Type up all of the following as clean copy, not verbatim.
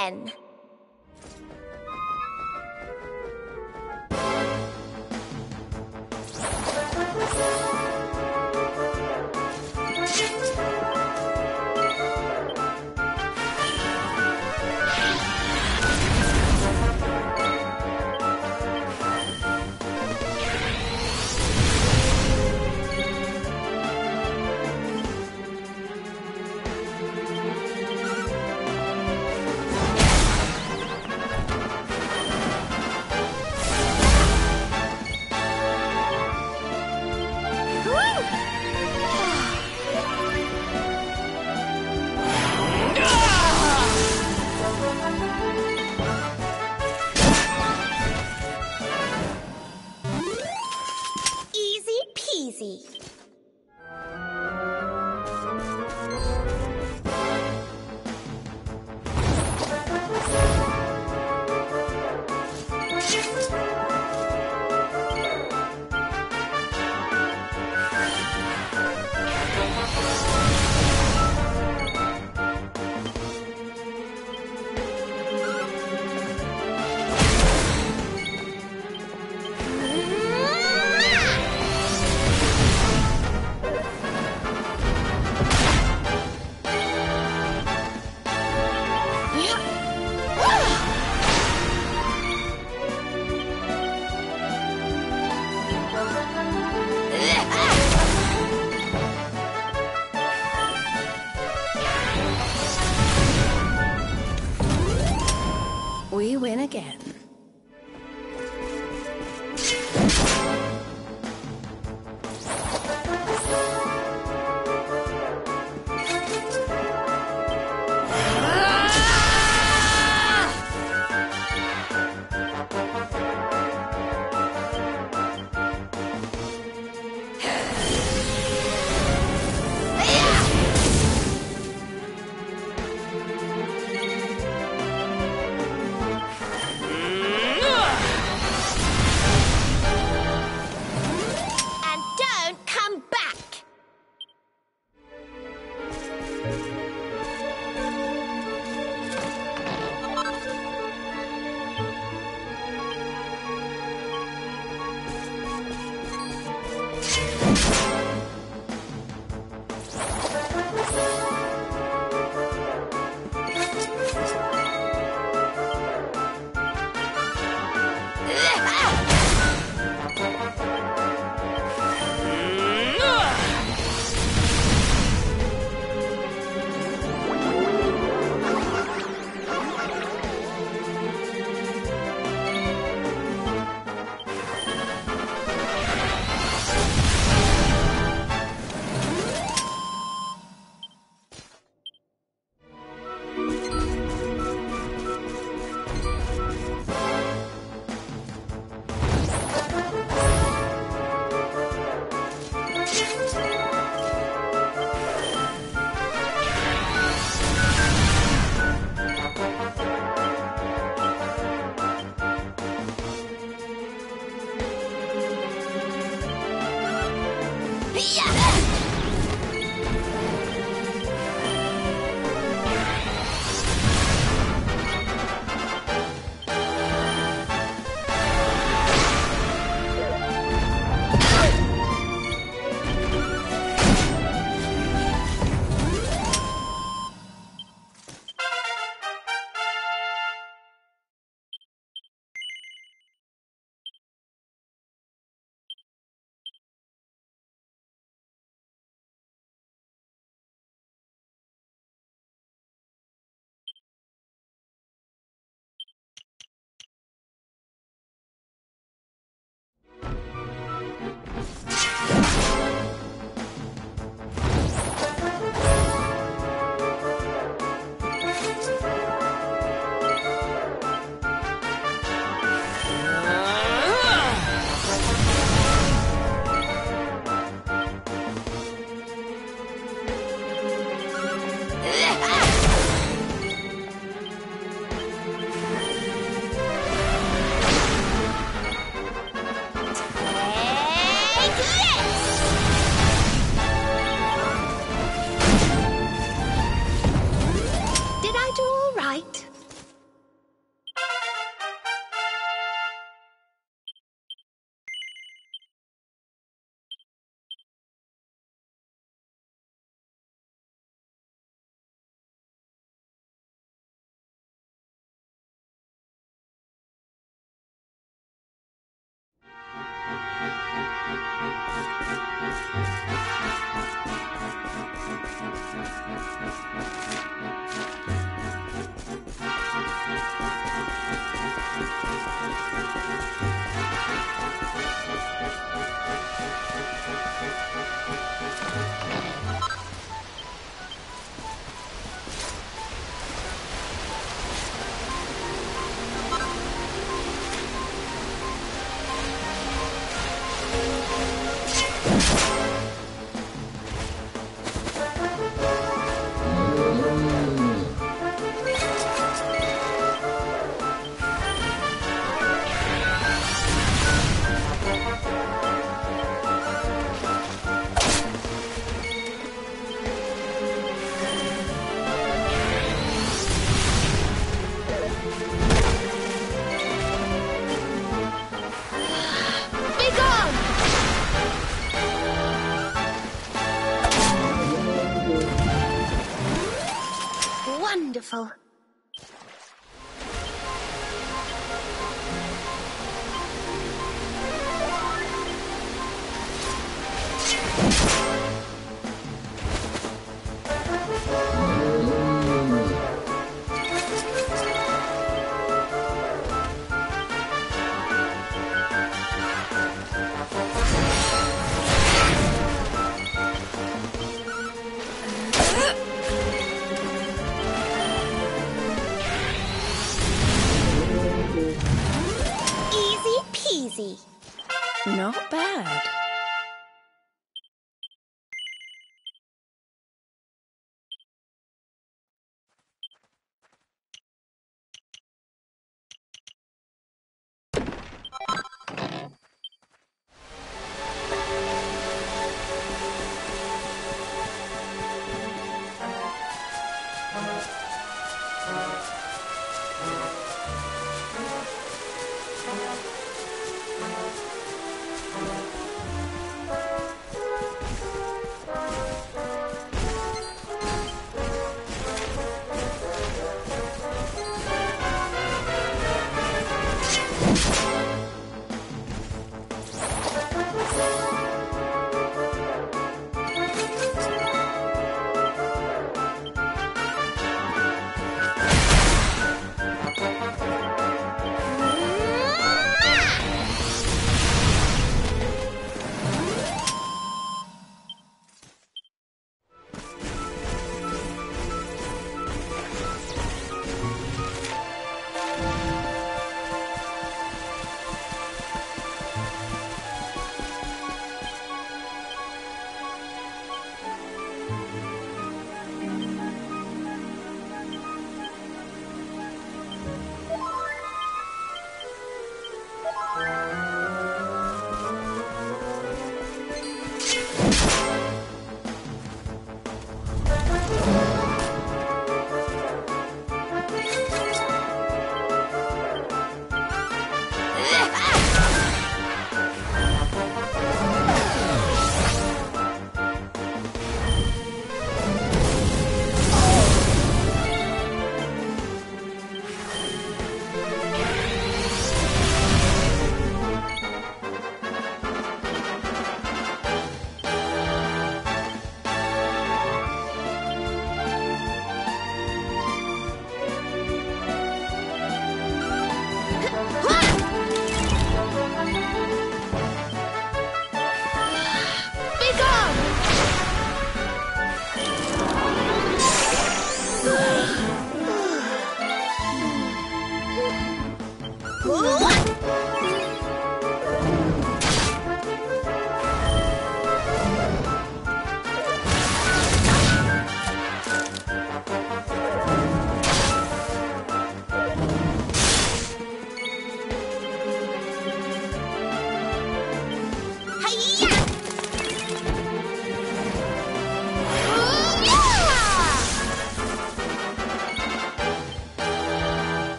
again. Easy peasy. We win again. And don't come back! Wonderful. Easy peasy. Not bad.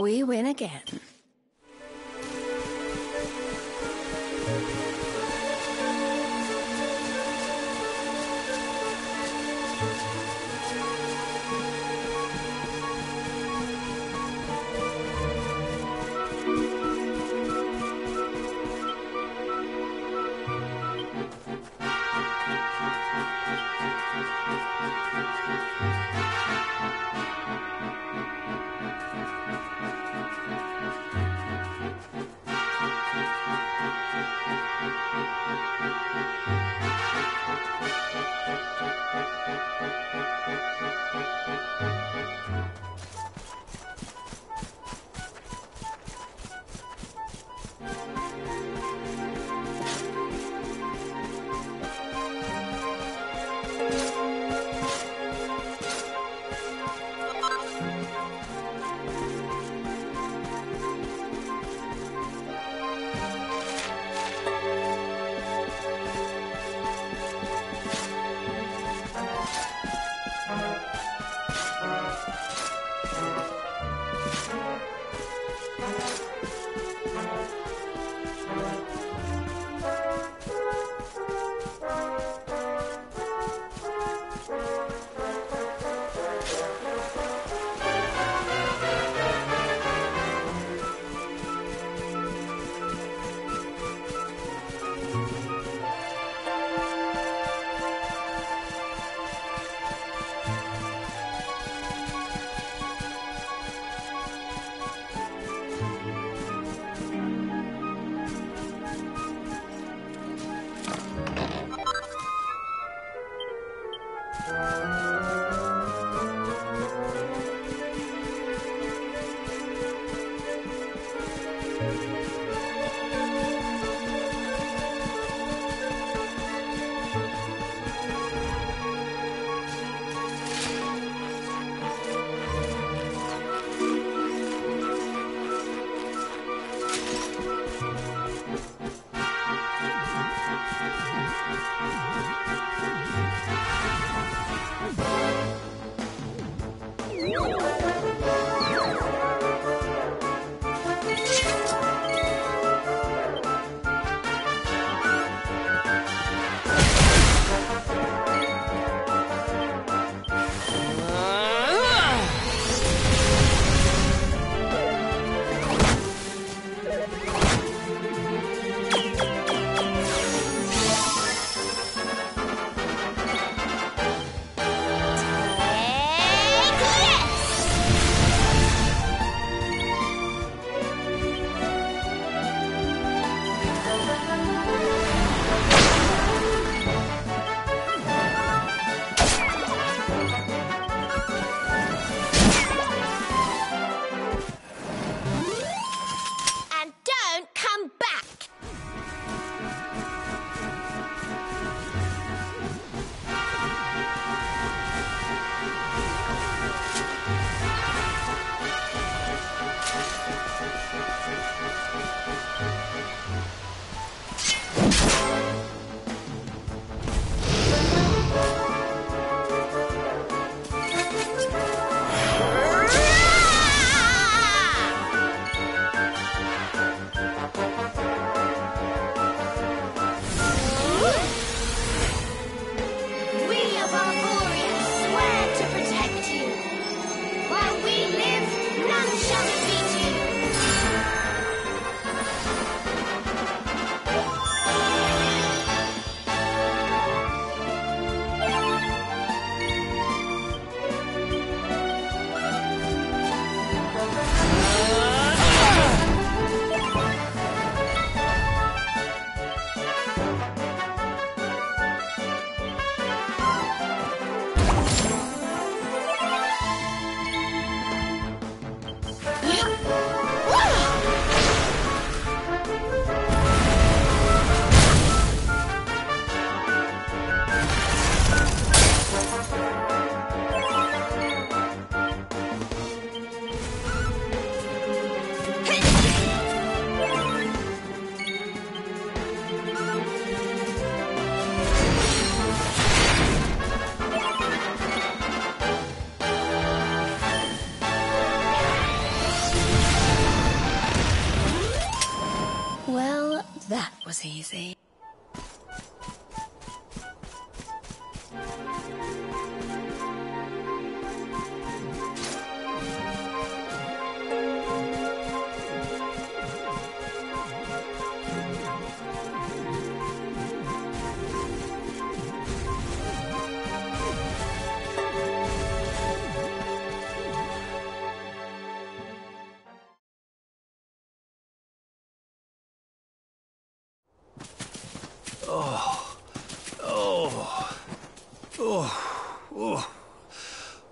We win again.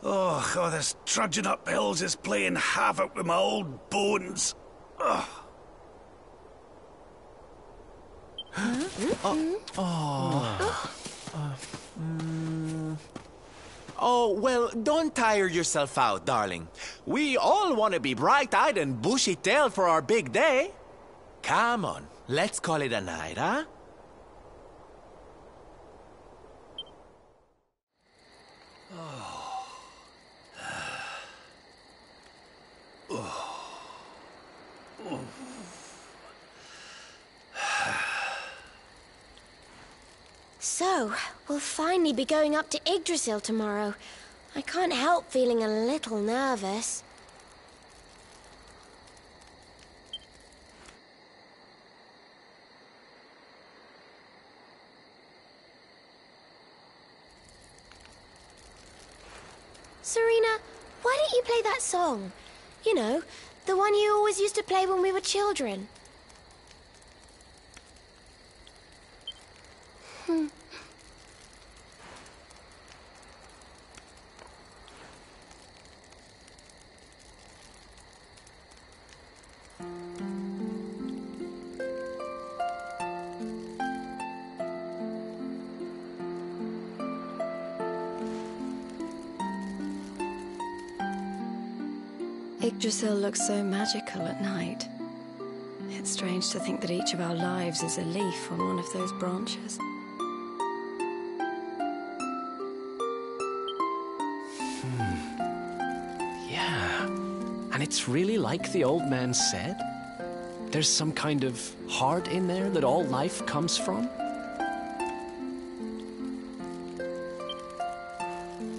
Oh, this trudging up hills is playing havoc with my old bones. Ugh. Oh, well, don't tire yourself out, darling. We all want to be bright-eyed and bushy-tailed for our big day. Come on, let's call it a night, huh? So, we'll finally be going up to Yggdrasil tomorrow. I can't help feeling a little nervous. Serena, why don't you play that song? You know, the one you always used to play when we were children. Yggdrasil looks so magical at night. It's strange to think that each of our lives is a leaf on one of those branches. Yeah, and it's really like the old man said. There's some kind of heart in there that all life comes from.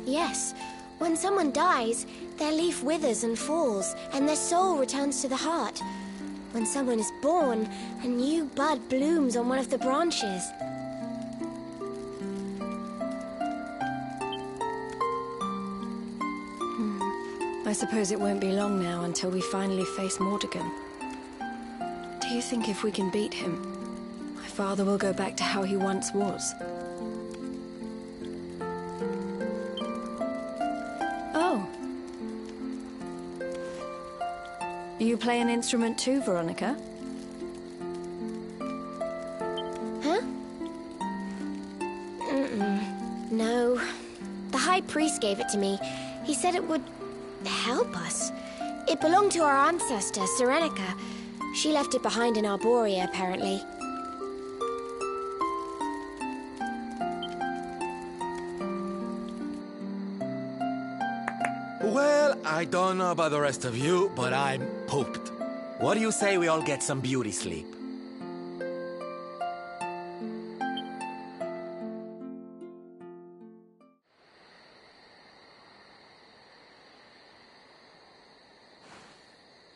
Yes, when someone dies, their leaf withers and falls, and their soul returns to the heart. When someone is born, a new bud blooms on one of the branches. I suppose it won't be long now until we finally face Mordegon. Do you think if we can beat him, my father will go back to how he once was? Oh. You play an instrument too, Veronica? Huh? No. The High Priest gave it to me. He said it would help us. It belonged to our ancestor, Serenica. She left it behind in Arborea, apparently. Well, I don't know about the rest of you, but I'm pooped. What do you say we all get some beauty sleep?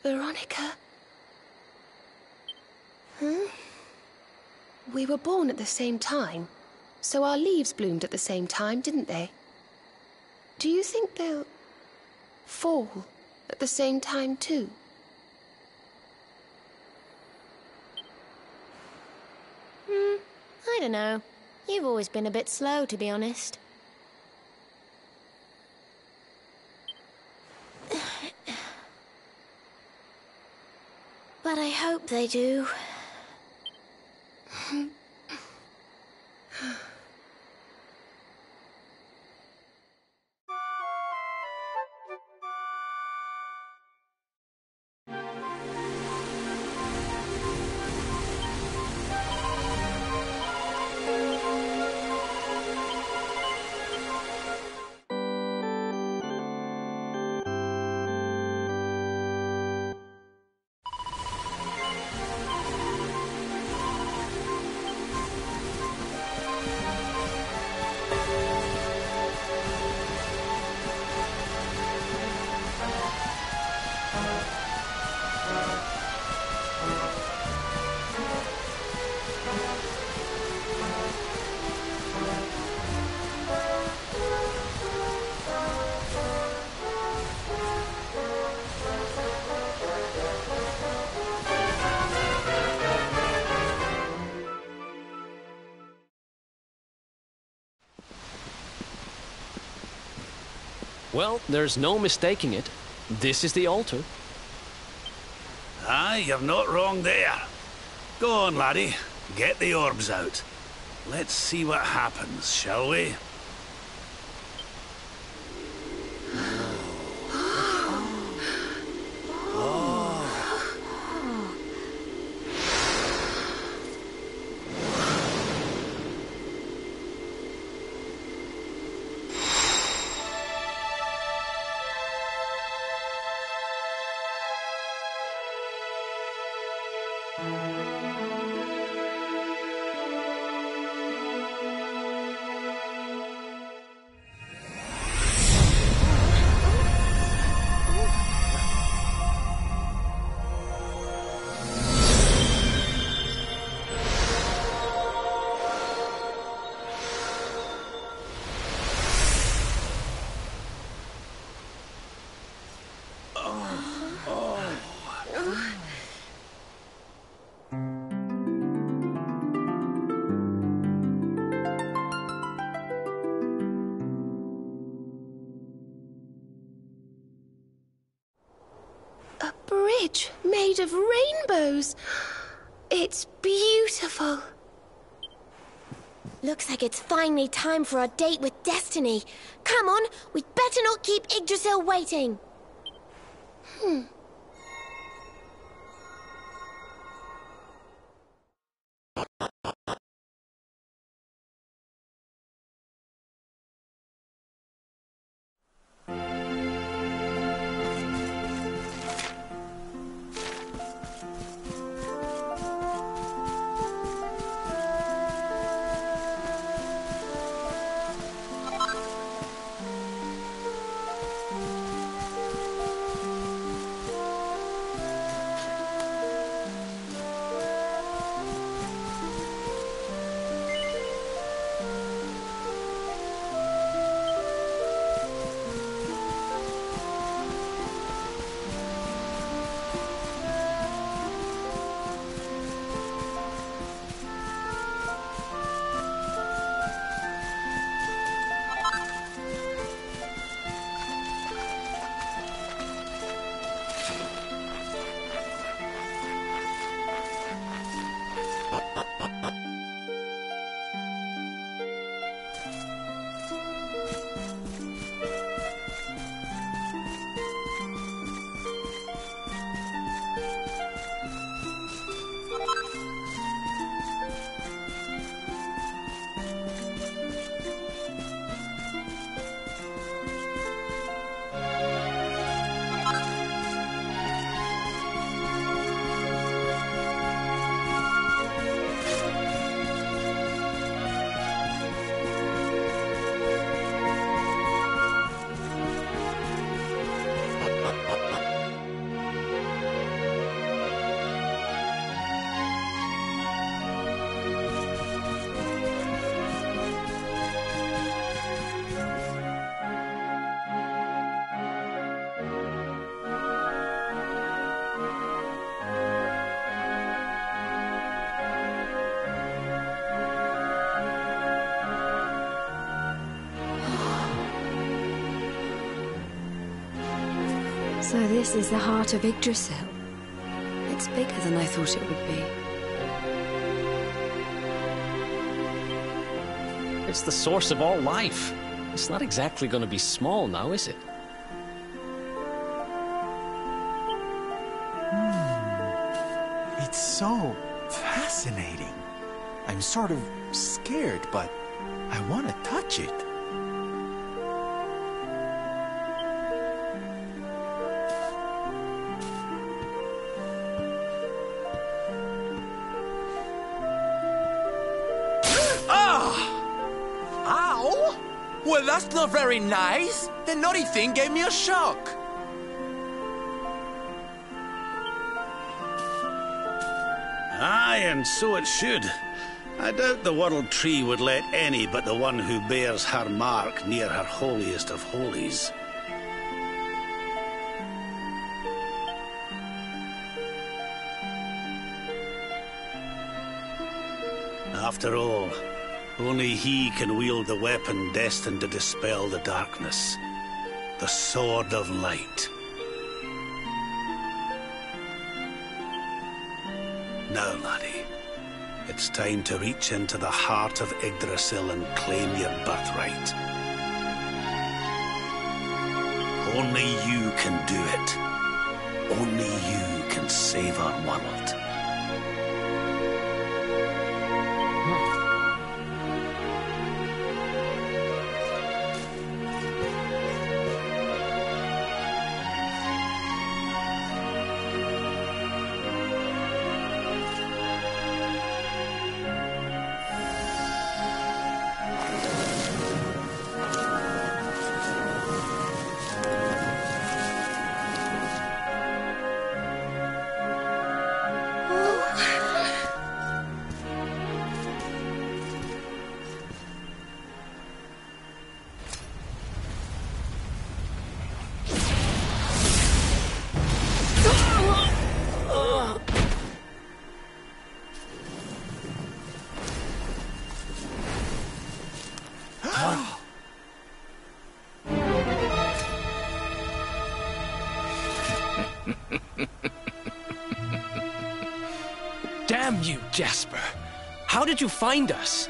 Veronica? We were born at the same time, so our leaves bloomed at the same time, didn't they? Do you think they'll fall at the same time too? I don't know. You've always been a bit slow, to be honest. But I hope they do. Well, there's no mistaking it. This is the altar. Aye, you're not wrong there. Go on, laddie. Get the orbs out. Let's see what happens, shall we? A bridge made of rainbows. It's beautiful. Looks like it's finally time for our date with Destiny. Come on, we'd better not keep Yggdrasil waiting. So this is the heart of Yggdrasil. It's bigger than I thought it would be. It's the source of all life. It's not exactly going to be small now, is it? It's so fascinating. I'm sort of scared, but I want to touch it. Ow! Well, that's not very nice. The naughty thing gave me a shock. Aye, and so it should. I doubt the World Tree would let any but the one who bears her mark near her holiest of holies. After all, only he can wield the weapon destined to dispel the darkness. the Sword of Light. Now, laddie, it's time to reach into the heart of Yggdrasil and claim your birthright. Only you can do it. Only you can save our world. Damn you, Jasper! How did you find us?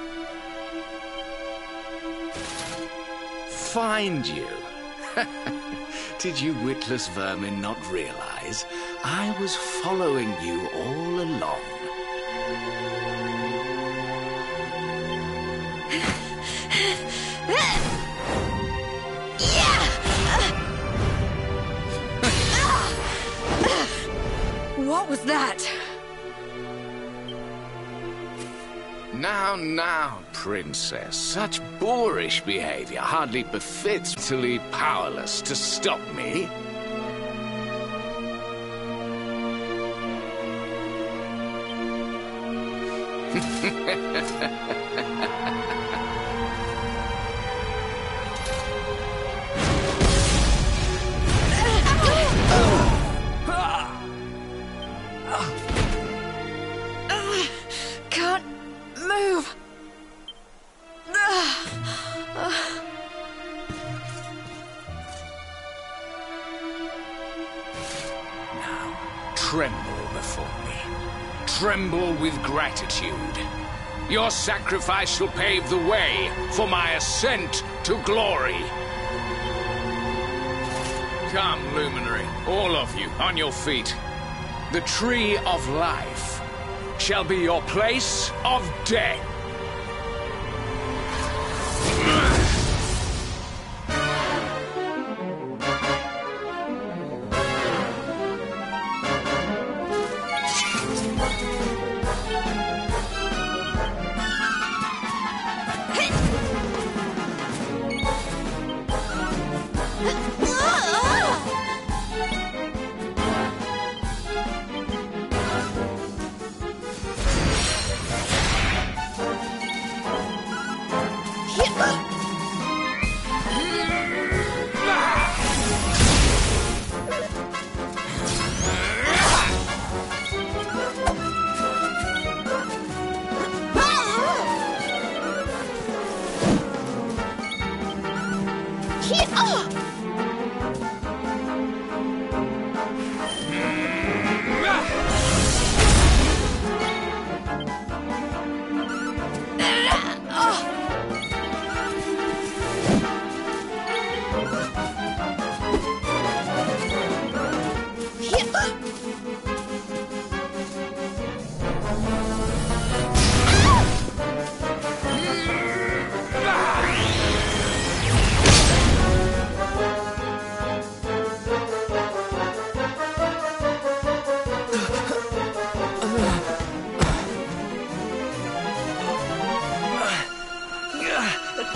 Find you? Did you witless vermin not realize I was following you all along? What was that? Now, Princess. Such boorish behavior hardly befits utterly powerless to stop me. Can't move. Now, tremble before me. Tremble with gratitude. Your sacrifice shall pave the way for my ascent to glory. Come, Luminary, all of you, on your feet. The Tree of Life shall be your place of death.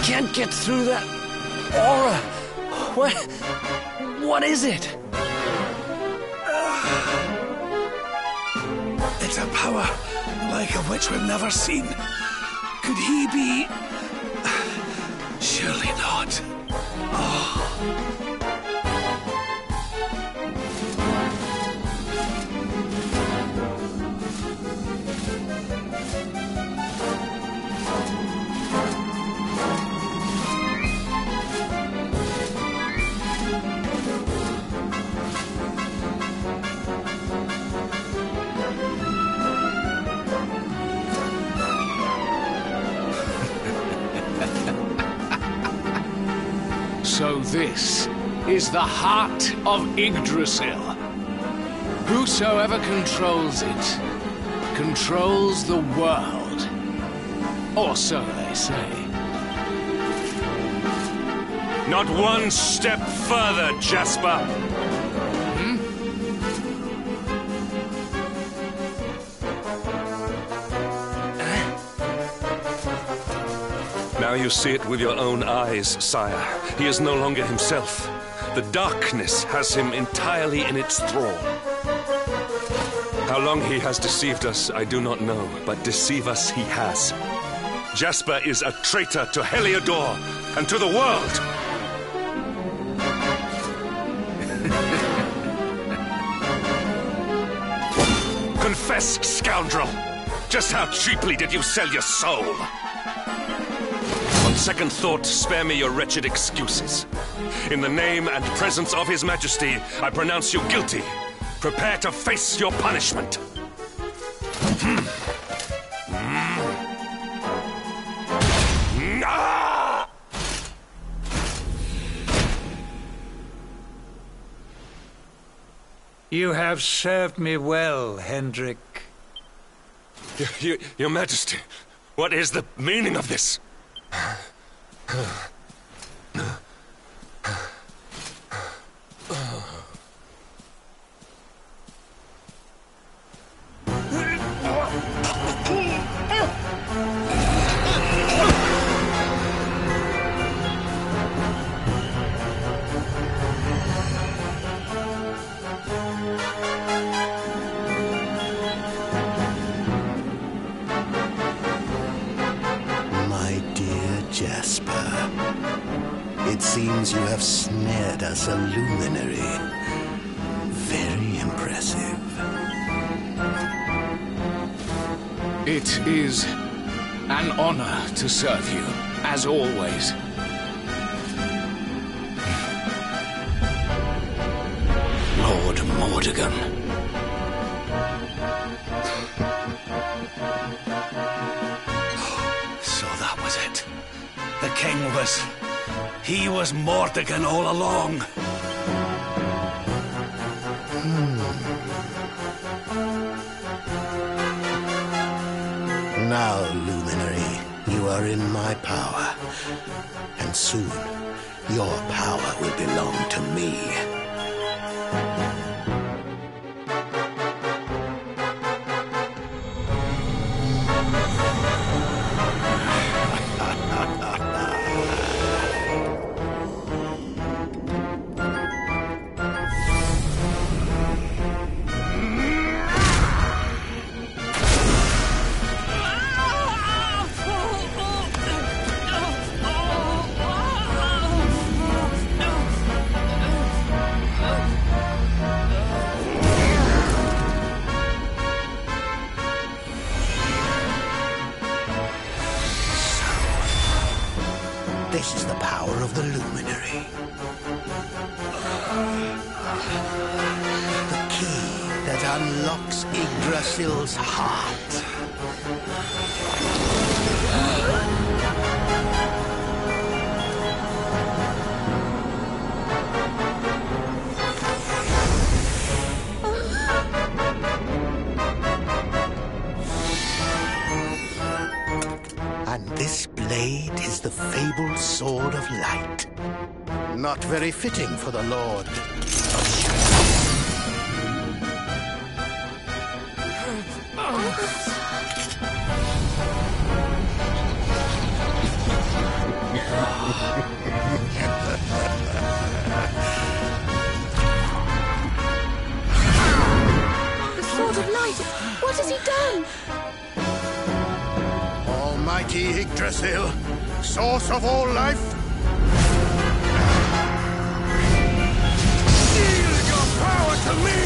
Can't get through that aura. What is it? It's a power like a which we've never seen. Could he be... Surely not. So this is the heart of Yggdrasil. Whosoever controls it, controls the world. Or so they say. Not one step further, Jasper! Now you see it with your own eyes, sire. He is no longer himself. The darkness has him entirely in its thrall. How long he has deceived us, I do not know, but deceive us he has. Jasper is a traitor to Heliodor and to the world! Confess, scoundrel! Just how cheaply did you sell your soul? On second thought, spare me your wretched excuses. In the name and presence of His Majesty, I pronounce you guilty. Prepare to face your punishment. You have served me well, Hendrik. Your Majesty, what is the meaning of this? Jasper. It seems you have snared us a luminary. Very impressive. It is an honor to serve you, as always. Lord Mordegon. So that was it. The king was... He was Mordegon all along. Now, Luminary, you are in my power. And soon, your power will belong to me. This is the power of the Luminary. The key that unlocks Yggdrasil's heart. And this blade is the fabled Sword of Light. Not very fitting for the Lord. The Sword of Light! What has he done? Almighty Yggdrasil, source of all life. Yield your power to me!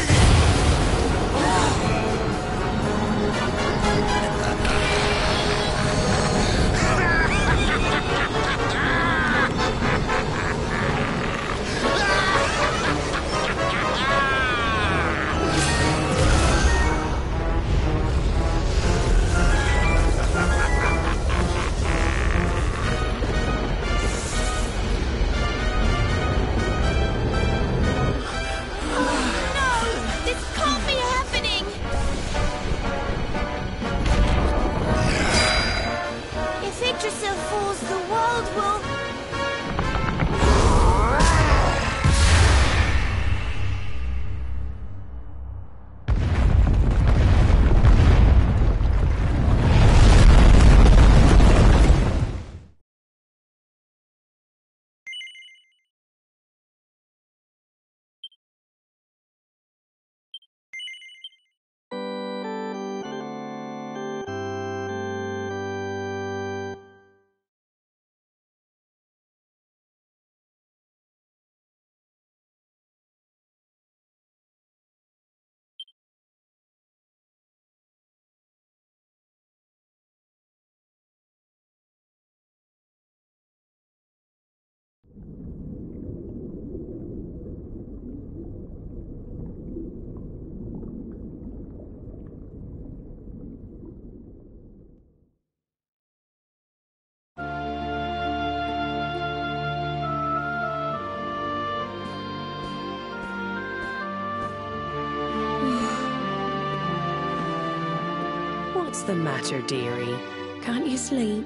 What's the matter, dearie? Can't you sleep?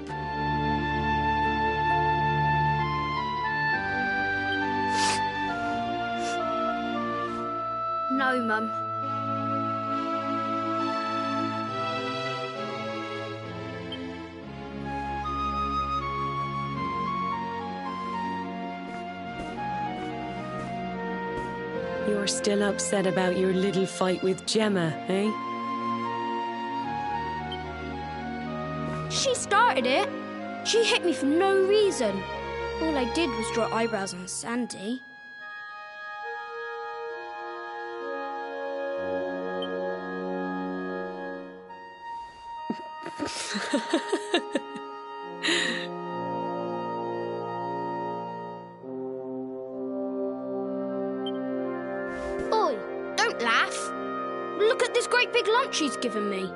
No, Mum. You're still upset about your little fight with Gemma, eh? She started it. She hit me for no reason. All I did was draw eyebrows on Sandy. Oi, don't laugh. Look at this great big lunch she's given me.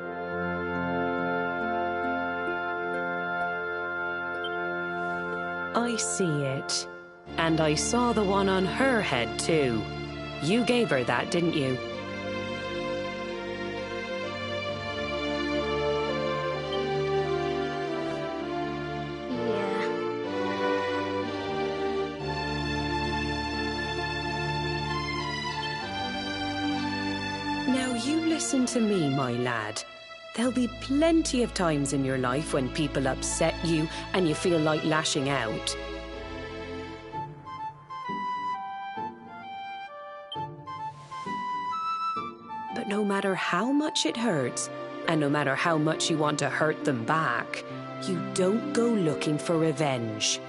I see it. And I saw the one on her head, too. You gave her that, didn't you? Yeah. Now you listen to me, my lad. There'll be plenty of times in your life when people upset you and you feel like lashing out. But no matter how much it hurts, and no matter how much you want to hurt them back, you don't go looking for revenge.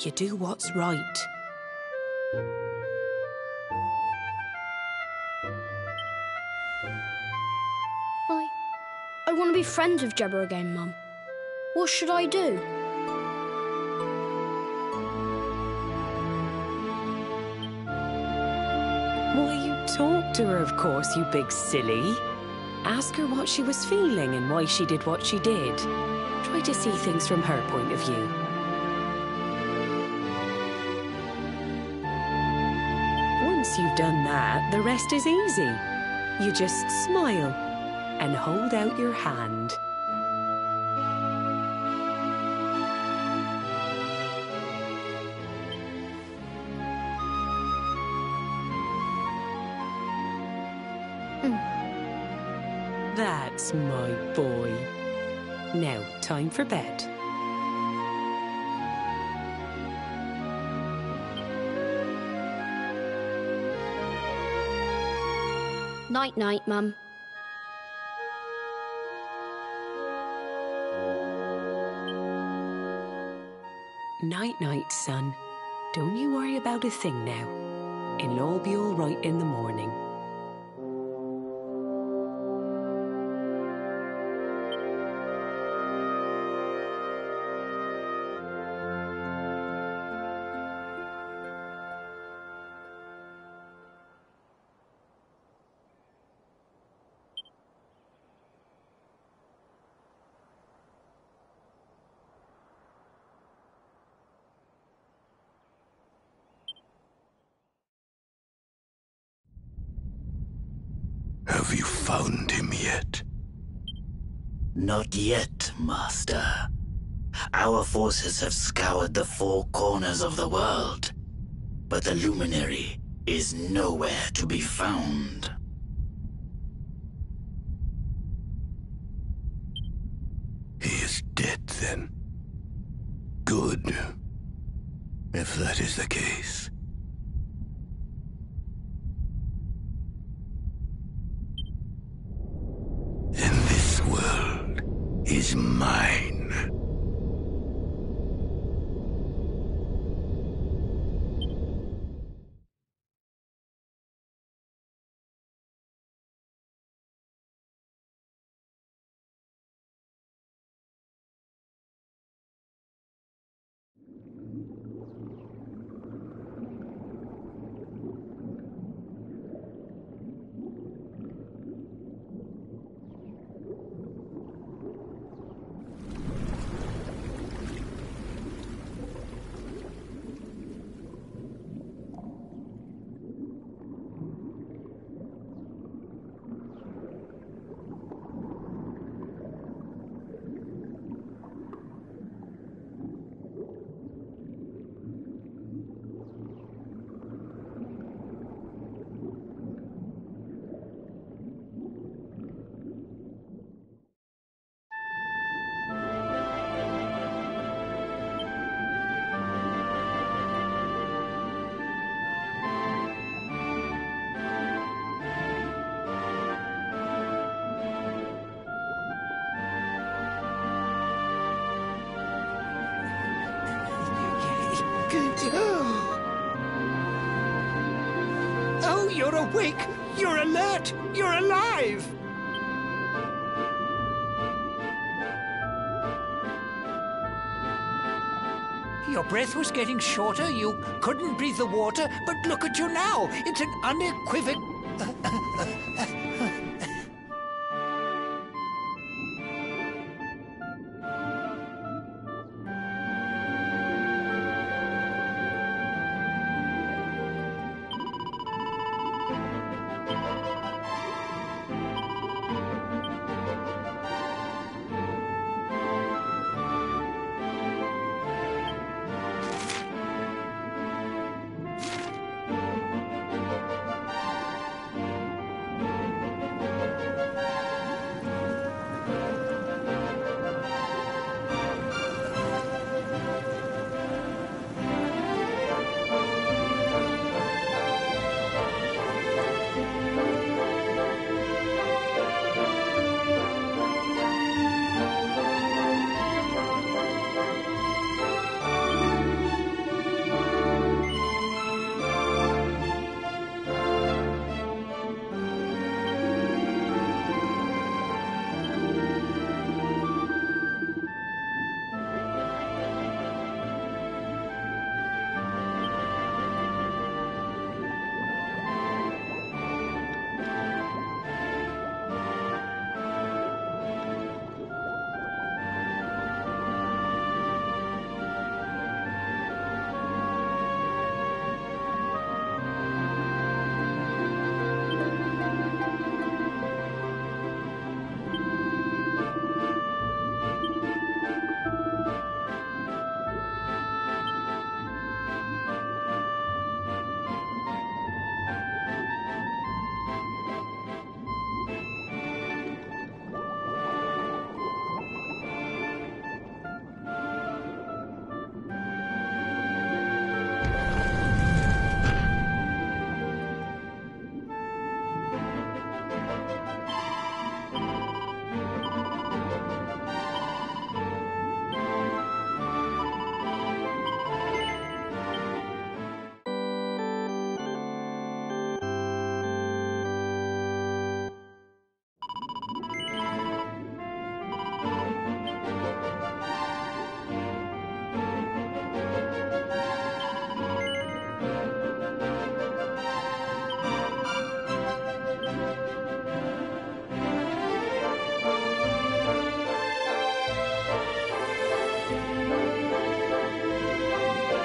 You do what's right. I want to be friends with Gemma again, Mum. What should I do? Well, you talk to her, of course, you big silly. Ask her what she was feeling and why she did what she did. Try to see things from her point of view. Once you've done that, the rest is easy. You just smile and hold out your hand. That's my boy. Now, time for bed. Night-night, Mum. Night-night, son. Don't you worry about a thing now. It'll all be all right in the morning. Have you found him yet? Not yet, Master. Our forces have scoured the four corners of the world, but the luminary is nowhere to be found. He is dead, then. Good. If that is the case. Then this world is mine. Oh, you're awake! You're alert! You're alive! Your breath was getting shorter, you couldn't breathe the water, but look at you now! It's an unequivocal...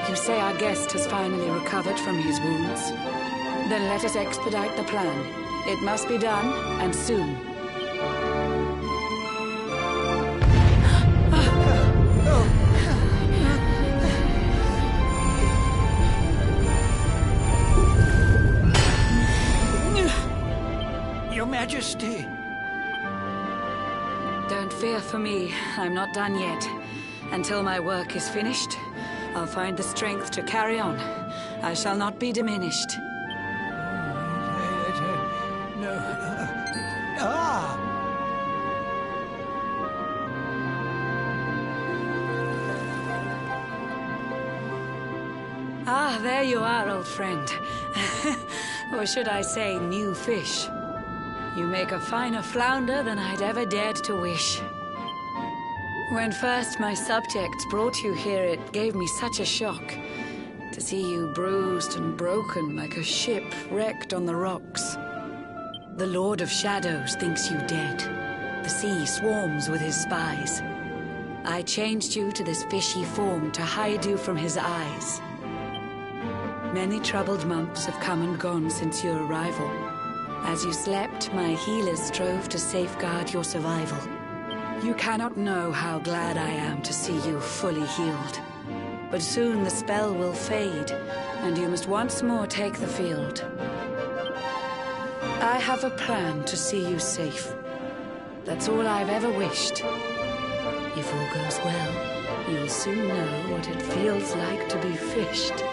You say our guest has finally recovered from his wounds? Then let us expedite the plan. It must be done, and soon. Your Majesty! Don't fear for me. I'm not done yet. Until my work is finished, I'll find the strength to carry on. I shall not be diminished. No. Ah, there you are, old friend. Or should I say, new fish. You make a finer flounder than I'd ever dared to wish. When first my subjects brought you here, it gave me such a shock to see you bruised and broken like a ship wrecked on the rocks. The Lord of Shadows thinks you dead. The sea swarms with his spies. I changed you to this fishy form to hide you from his eyes. Many troubled months have come and gone since your arrival. As you slept, my healers strove to safeguard your survival. You cannot know how glad I am to see you fully healed. But soon the spell will fade, and you must once more take the field. I have a plan to see you safe. That's all I've ever wished. If all goes well, you'll soon know what it feels like to be fished.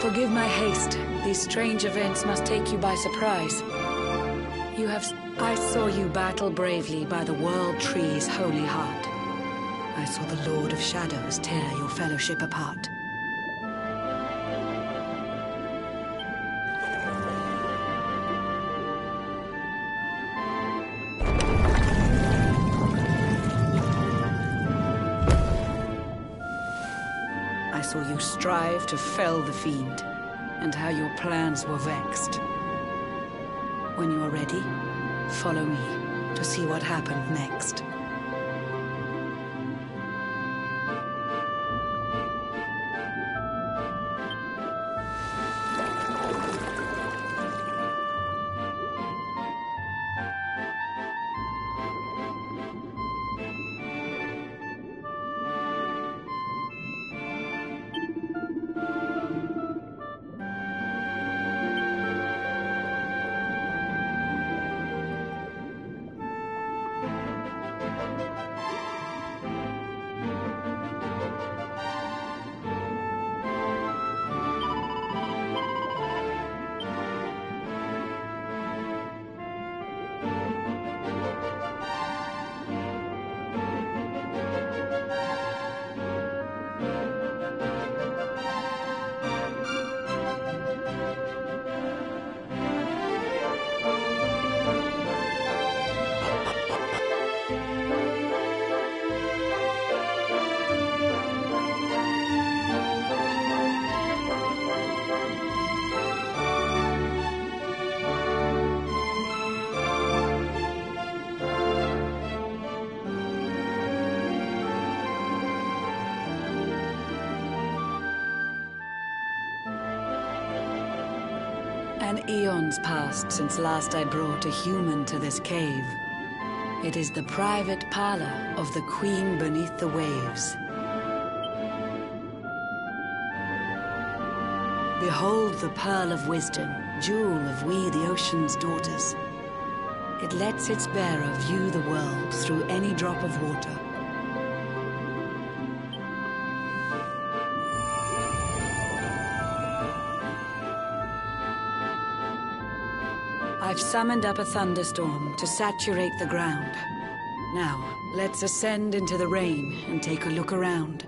Forgive my haste. These strange events must take you by surprise. You have... I saw you battle bravely by the World Tree's holy heart. I saw the Lord of Shadows tear your fellowship apart. I saw you strive to fell the fiend, and how your plans were vexed. When you are ready, follow me to see what happened next. An eon's passed since last I brought a human to this cave. It is the private parlor of the Queen beneath the waves. Behold the pearl of wisdom, jewel of we the ocean's daughters. It lets its bearer view the world through any drop of water. I've summoned up a thunderstorm to saturate the ground. Now, let's ascend into the rain and take a look around.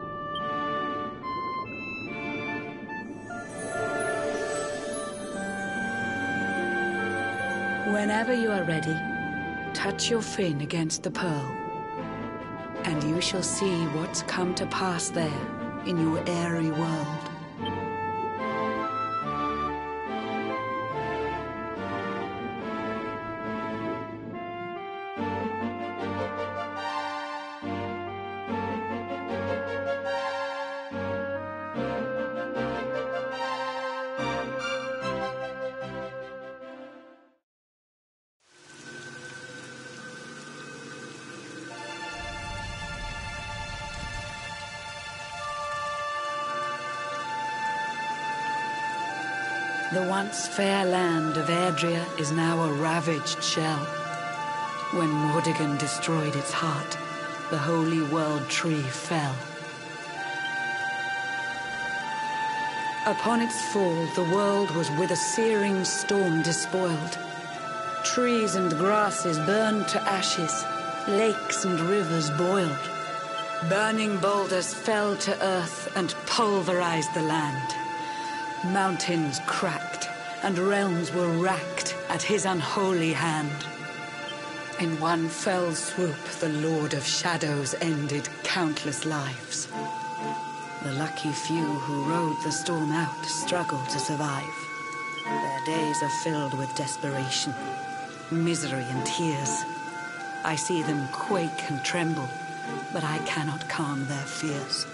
Whenever you are ready, touch your fin against the pearl, and you shall see what's come to pass there in your airy world. The once fair land of Erdrea is now a ravaged shell. When Mordegon destroyed its heart, the holy world tree fell. Upon its fall, the world was with a searing storm despoiled. Trees and grasses burned to ashes, lakes and rivers boiled. Burning boulders fell to earth and pulverized the land. Mountains cracked, and realms were racked at his unholy hand. In one fell swoop, the Lord of Shadows ended countless lives. The lucky few who rode the storm out struggled to survive. Their days are filled with desperation, misery and tears. I see them quake and tremble, but I cannot calm their fears.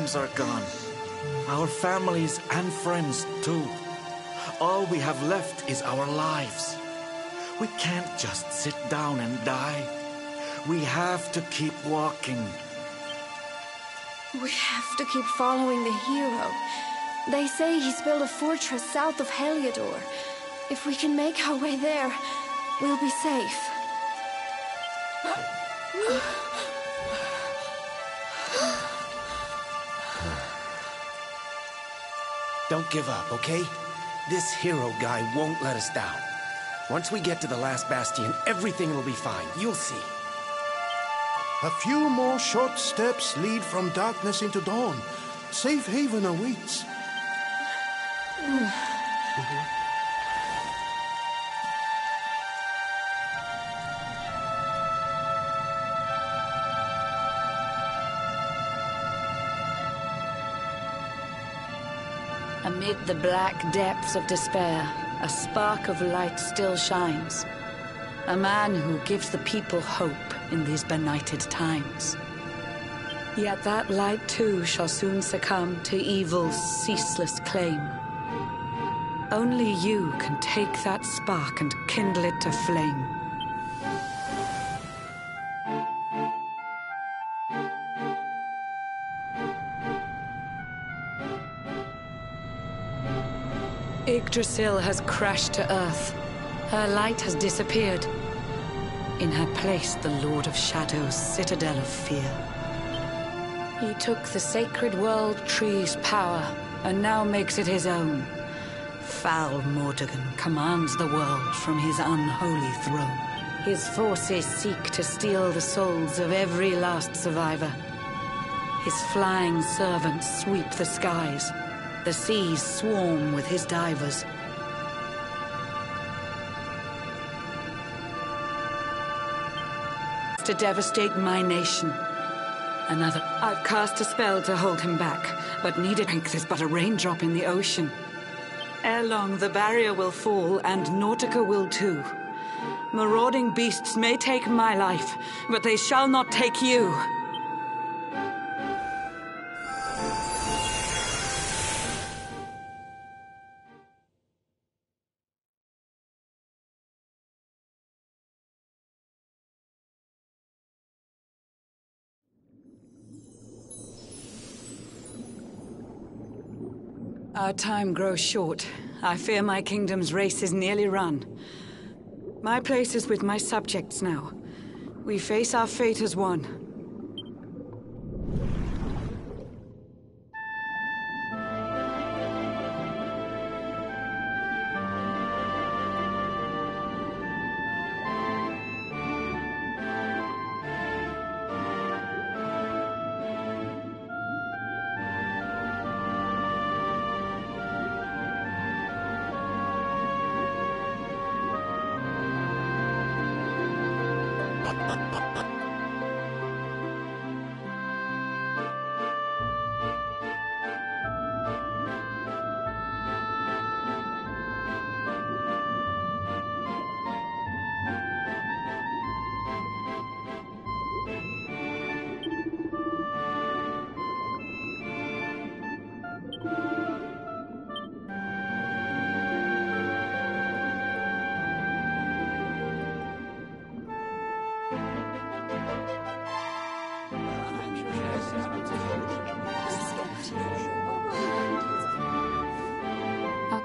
homes are gone. Our families and friends, too. All we have left is our lives. We can't just sit down and die. We have to keep walking. We have to keep following the hero. They say he's built a fortress south of Heliodor. If we can make our way there, we'll be safe. Don't give up, okay? This hero guy won't let us down. Once we get to the last bastion, everything will be fine. You'll see. A few more short steps lead from darkness into dawn. Safe haven awaits. Amid the black depths of despair, a spark of light still shines. A man who gives the people hope in these benighted times. Yet that light too shall soon succumb to evil's ceaseless claim. Only you can take that spark and kindle it to flame. Yggdrasil has crashed to Earth. Her light has disappeared. In her place, the Lord of Shadows' citadel of fear. He took the sacred world tree's power, and now makes it his own. Foul Mordegon commands the world from his unholy throne. His forces seek to steal the souls of every last survivor. His flying servants sweep the skies. The seas swarm with his divers. To devastate my nation. I've cast a spell to hold him back, but needed strength is but a raindrop in the ocean. Ere long, the barrier will fall, and Nautica will too. Marauding beasts may take my life, but they shall not take you. Our time grows short. I fear my kingdom's race is nearly run. My place is with my subjects now. We face our fate as one.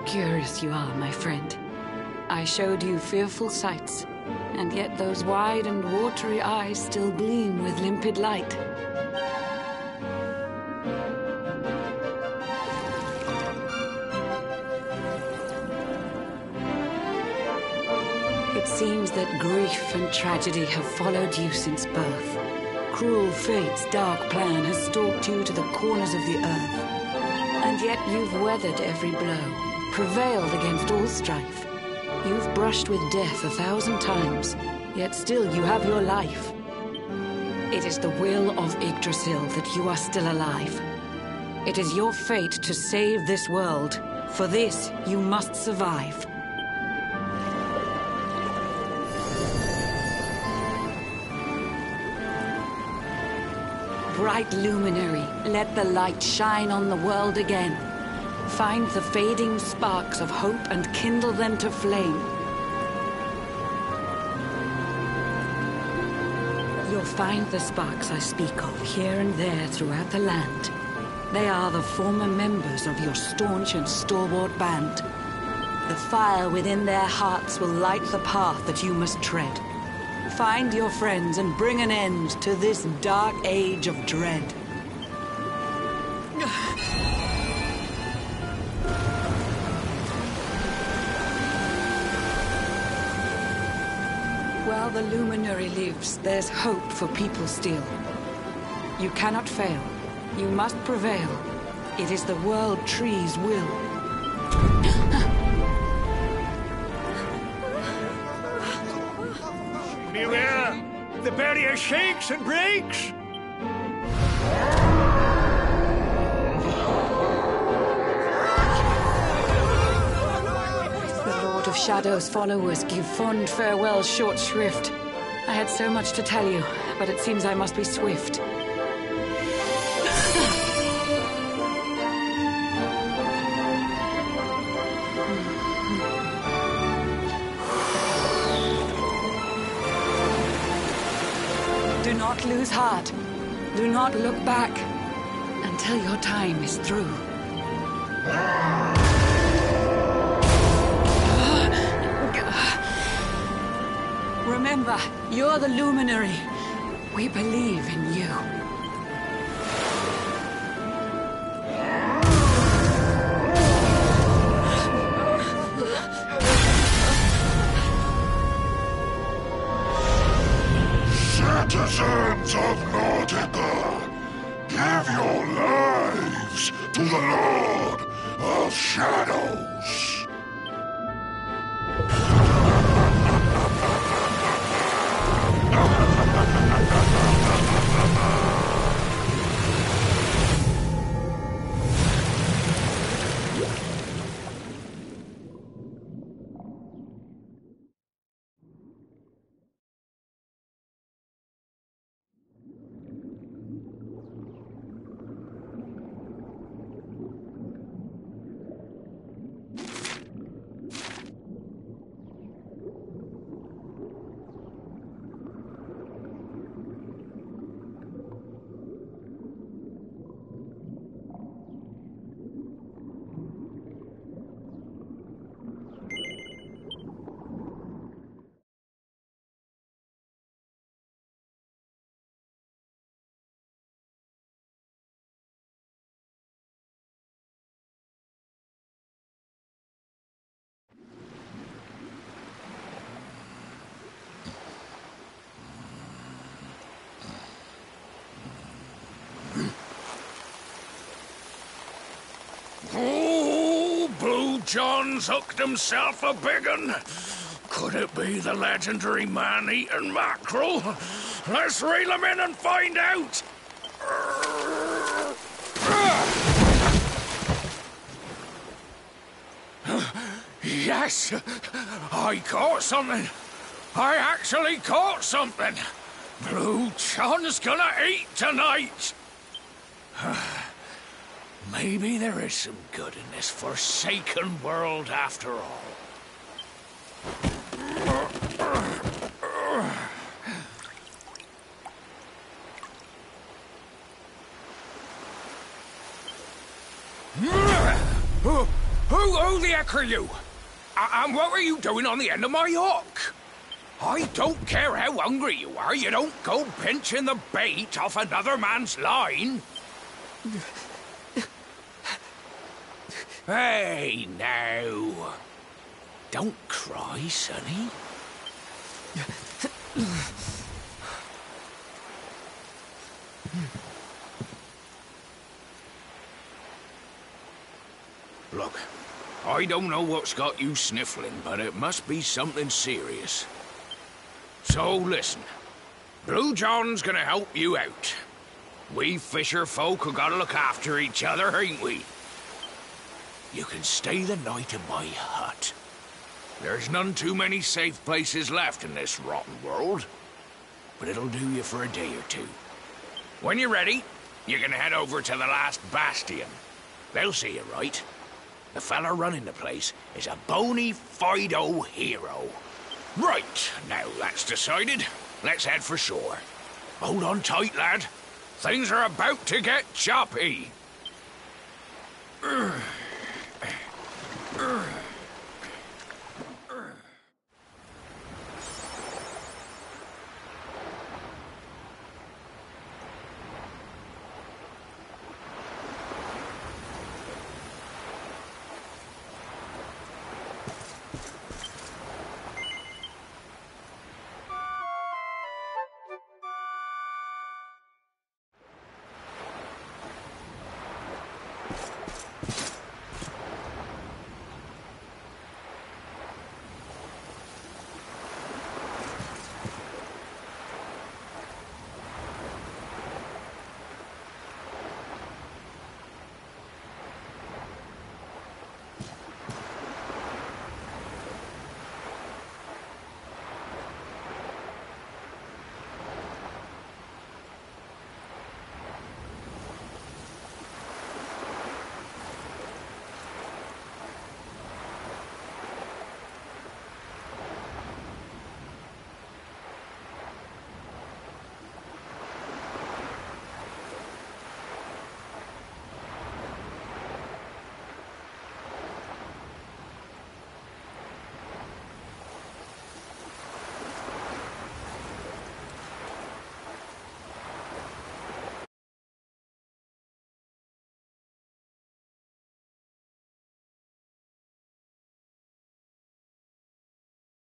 Curious you are, my friend. I showed you fearful sights, and yet those wide and watery eyes still gleam with limpid light. It seems that grief and tragedy have followed you since birth. Cruel fate's dark plan has stalked you to the corners of the earth. And yet you've weathered every blow. Prevailed against all strife. You've brushed with death 1,000 times, yet still you have your life. It is the will of Yggdrasil that you are still alive. It is your fate to save this world. For this, you must survive. bright luminary, let the light shine on the world again. Find the fading sparks of hope and kindle them to flame. You'll find the sparks I speak of here and there throughout the land. They are the former members of your staunch and stalwart band. The fire within their hearts will light the path that you must tread. Find your friends and bring an end to this dark age of dread. While the luminary lives, there's hope for people still. You cannot fail. You must prevail. It is the World Tree's will. Beware! The barrier shakes and breaks! The Lord of Shadow's followers give fond farewell short shrift. I had so much to tell you, but it seems I must be swift. Do not lose heart. Do not look back until your time is through. Remember, you're the luminary. We believe in you. Citizens of Nautica, give your lives to the Lord of Shadows. Oh, Blue John's hooked himself a big un. Could it be the legendary man-eating mackerel? Let's reel him in and find out. Yes, I caught something. I actually caught something. Blue John's gonna eat tonight. Maybe there is some good in this forsaken world after all. Who the heck are you? And what were you doing on the end of my hook? I don't care how hungry you are, you don't go pinching the bait off another man's line. Hey, now. Don't cry, sonny. Look, I don't know what's got you sniffling, but it must be something serious. So listen, Blue John's gonna help you out. We fisher folk have gotta look after each other, ain't we? You can stay the night in my hut. There's none too many safe places left in this rotten world, but it'll do you for a day or two. When you're ready, you can head over to the last bastion. They'll see you right. The fella running the place is a bona fide hero. Right, now that's decided. Let's head for shore. Hold on tight, lad. Things are about to get choppy.